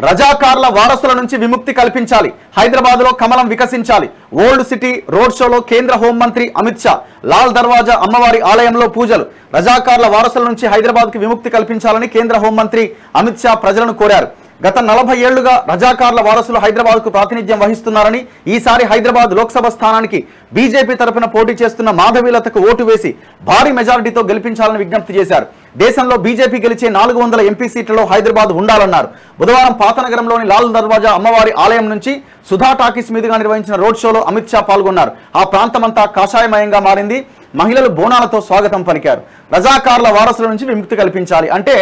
రజాకార్ల వారసుల నుంచి విముక్తి కల్పించాలి, హైదరాబాద్ లో కమలం వికసించాలి. ఓల్డ్ సిటీ రోడ్ షోలో కేంద్ర హోంమంత్రి అమిత్ షా, లాల్ దర్వాజా అమ్మవారి ఆలయంలో పూజలు. రజాకార్ల వారసుల నుంచి హైదరాబాద్ కి విముక్తి కల్పించాలని కేంద్ర హోంమంత్రి అమిత్ షా ప్రజలను కోరారు. గత 40 ఏళ్లుగా రజాకార్ల వారసులు హైదరాబాద్ కు ప్రాతినిధ్యం వహిస్తున్నారని, ఈసారి హైదరాబాద్ లోక్సభ స్థానానికి బీజేపీ తరపున పోటీ చేస్తున్న మాధవీలతకు ఓటు వేసి భారీ మెజారిటీతో గెలిపించాలని విజ్ఞప్తి చేశారు. దేశంలో బీజేపీ గెలిచే 400 ఎంపీ సీట్లలో హైదరాబాద్ ఉండాలన్నారు. బుధవారం పాతనగరంలోని లాల్ దర్వాజా అమ్మవారి ఆలయం నుంచి సుధా టాకీస్ మీదుగా నిర్వహించిన రోడ్ షోలో అమిత్ షా పాల్గొన్నారు. ఆ ప్రాంతమంతా కాషాయమయంగా మారింది. మహిళలు బోనాలతో స్వాగతం పలికారు. రజాకార్ల వారసుల నుంచి విముక్తి కల్పించాలి అంటే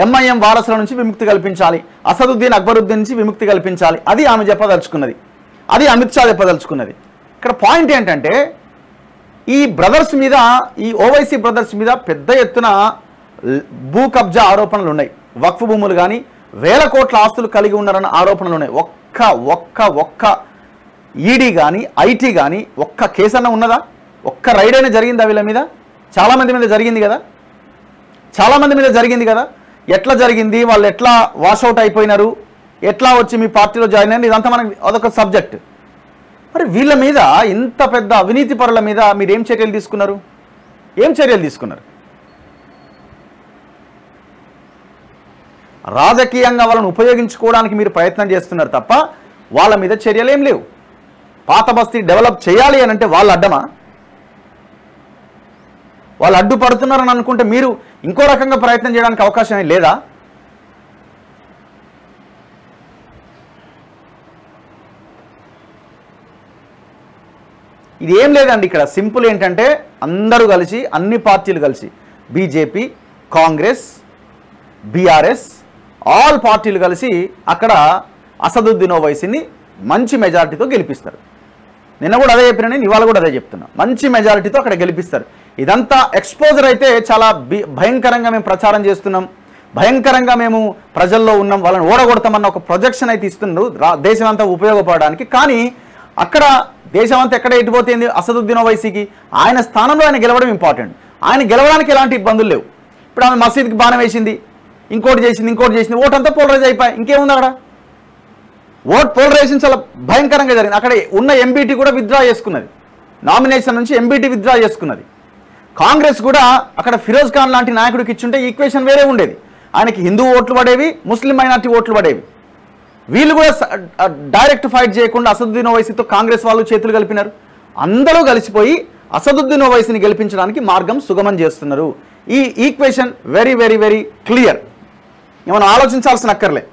ఎంఐఎం వారసుల నుంచి విముక్తి కల్పించాలి, అసదుద్దీన్ అక్బరుద్దీన్ నుంచి విముక్తి కల్పించాలి. అది ఆమె చెప్పదలుచుకున్నది, అది అమిత్ షా చెప్పదలుచుకున్నది. ఇక్కడ పాయింట్ ఏంటంటే ఈ బ్రదర్స్ మీద, ఈ ఓవైసీ బ్రదర్స్ మీద పెద్ద ఎత్తున భూ కబ్జా ఆరోపణలు ఉన్నాయి. వక్ఫ్ భూములు కానీ వేల కోట్ల ఆస్తులు కలిగి ఉన్నారన్న ఆరోపణలు ఉన్నాయి. ఒక్క ఈడీ కానీ ఐటీ కానీ ఒక్క కేసన్నా ఉన్నదా? ఒక్క రైడ్ అయినా జరిగిందా వీళ్ళ మీద? చాలామంది మీద జరిగింది కదా, చాలామంది మీద జరిగింది కదా. ఎట్లా జరిగింది, వాళ్ళు ఎట్లా వాషౌట్ అయిపోయినారు, ఎట్లా వచ్చి మీ పార్టీలో జాయిన్ అయ్యారు, ఇదంతా మనకి అదొక సబ్జెక్ట్. మరి వీళ్ళ మీద, ఇంత పెద్ద అవినీతి పరుల మీద మీరు ఏం చర్యలు తీసుకున్నారు? ఏం చర్యలు తీసుకున్నారు? రాజకీయంగా వాళ్ళని ఉపయోగించుకోవడానికి మీరు ప్రయత్నం చేస్తున్నారు తప్ప వాళ్ళ మీద చర్యలు ఏం లేవు. పాత బస్తీ డెవలప్ చేయాలి అని అంటే వాళ్ళు అడ్డమా? వాళ్ళు అడ్డుపడుతున్నారని అనుకుంటే మీరు ఇంకో రకంగా ప్రయత్నం చేయడానికి అవకాశం లేదా? ఇది ఏం లేదండి. ఇక్కడ సింపుల్ ఏంటంటే అందరూ కలిసి, అన్ని పార్టీలు కలిసి, బీజేపీ, కాంగ్రెస్, బీఆర్ఎస్, ఆల్ పార్టీలు కలిసి అక్కడ అసదుద్దీన్ ఓవైసీని మంచి మెజారిటీతో గెలిపిస్తారు. నిన్న కూడా అదే చెప్పినా, నేను ఇవాళ కూడా అదే చెప్తున్నా, మంచి మెజారిటీతో అక్కడ గెలిపిస్తారు. ఇదంతా ఎక్స్పోజర్ అయితే చాలా భయంకరంగా మేము ప్రచారం చేస్తున్నాం, భయంకరంగా మేము ప్రజల్లో ఉన్నాం, వాళ్ళని ఓడగొడతామన్న ఒక ప్రొజెక్షన్ అయితే ఇస్తున్నారు దేశం అంతా ఉపయోగపడడానికి. కానీ అక్కడ దేశం అంతా ఎక్కడ ఎటుపోతుంది అసదుద్దీన్ ఓవైసీకి? ఆయన స్థానంలో ఆయన గెలవడం ఇంపార్టెంట్. ఆయన గెలవడానికి ఎలాంటి ఇబ్బందులు లేవు. ఇప్పుడు ఆమె మసీద్కి బాణం వేసింది, ఇంకోటి చేసింది, ఓటు అంతా పోలరైజ్ అయిపోయి ఇంకేముంది అక్కడ? ఓట్ పోలరైజేషన్ చాలా భయంకరంగా జరిగింది. అక్కడ ఉన్న ఎంబీటీ కూడా విత్డ్రా చేసుకున్నది, నామినేషన్ నుంచి ఎంబీటీ విత్డ్రా చేసుకున్నది. కాంగ్రెస్ కూడా అక్కడ ఫిరోజ్ ఖాన్ లాంటి నాయకుడికి ఇచ్చుంటే ఈక్వేషన్ వేరే ఉండేది. ఆయనకి హిందూ ఓట్లు పడేవి, ముస్లిం మైనార్టీ ఓట్లు పడేవి. వీళ్ళు కూడా డైరెక్ట్ ఫైట్ చేయకుండా అసదుద్దీన్ ఓవైసీతో కాంగ్రెస్ వాళ్ళు చేతులు కలిపినారు. అందరూ కలిసిపోయి అసదుద్దీన్ ఓవైసీని గెలిపించడానికి మార్గం సుగమం చేస్తున్నారు. ఈ equation very very very clear. ఏమైనా ఆలోచించాల్సిన అక్కర్లే.